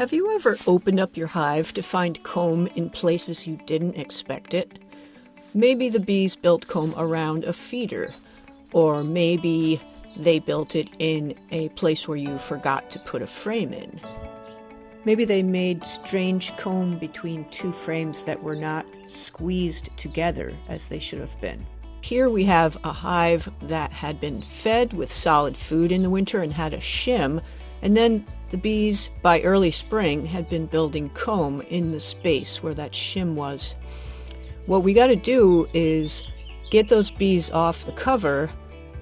Have you ever opened up your hive to find comb in places you didn't expect it? Maybe the bees built comb around a feeder, or maybe they built it in a place where you forgot to put a frame in. Maybe they made strange comb between two frames that were not squeezed together as they should have been. Here we have a hive that had been fed with solid food in the winter and had a shim, and then the bees, by early spring, had been building comb in the space where that shim was. What we got to do is get those bees off the cover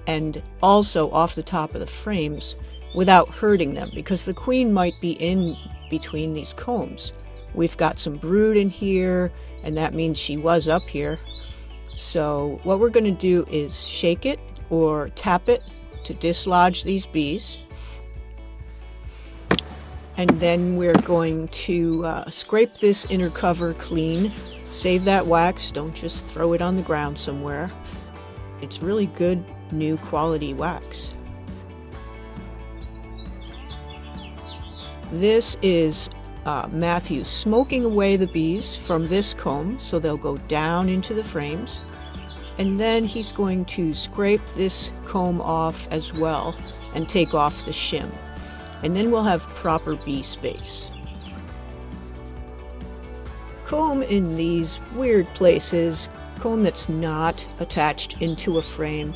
and also off the top of the frames without hurting them, because the queen might be in between these combs. We've got some brood in here, and that means she was up here. So what we're going to do is shake it or tap it to dislodge these bees. And then we're going to scrape this inner cover clean. Save that wax, don't just throw it on the ground somewhere. It's really good, new quality wax. This is Matthew smoking away the bees from this comb, so they'll go down into the frames. And then he's going to scrape this comb off as well and take off the shim. And then we'll have proper bee space. Comb in these weird places, comb that's not attached into a frame,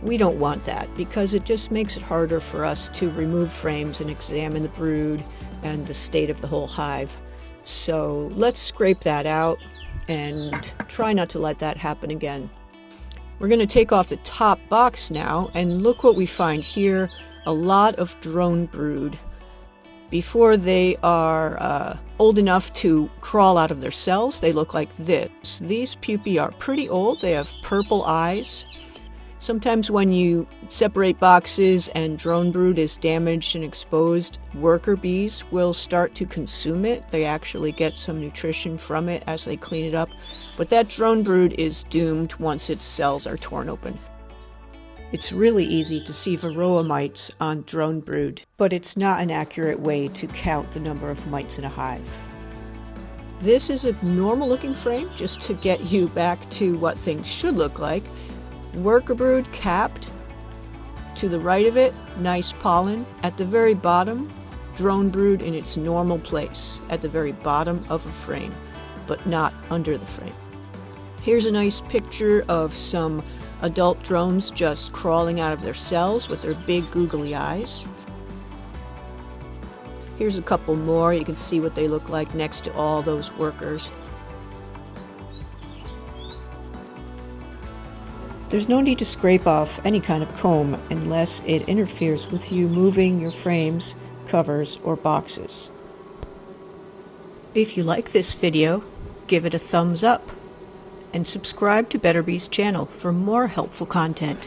we don't want that because it just makes it harder for us to remove frames and examine the brood and the state of the whole hive. So let's scrape that out and try not to let that happen again. We're going to take off the top box now, and look what we find here. A lot of drone brood. Before they are old enough to crawl out of their cells, they look like this. These pupae are pretty old. They have purple eyes. Sometimes when you separate boxes and drone brood is damaged and exposed, worker bees will start to consume it. They actually get some nutrition from it as they clean it up. But that drone brood is doomed once its cells are torn open. It's really easy to see varroa mites on drone brood, but it's not an accurate way to count the number of mites in a hive. This is a normal looking frame, just to get you back to what things should look like. Worker brood capped. To the right of it, nice pollen. At the very bottom, drone brood in its normal place, at the very bottom of a frame, but not under the frame. Here's a nice picture of some adult drones just crawling out of their cells with their big googly eyes. Here's a couple more. You can see what they look like next to all those workers. There's no need to scrape off any kind of comb unless it interferes with you moving your frames, covers, or boxes. If you like this video, give it a thumbs up and subscribe to Better Bees channel for more helpful content.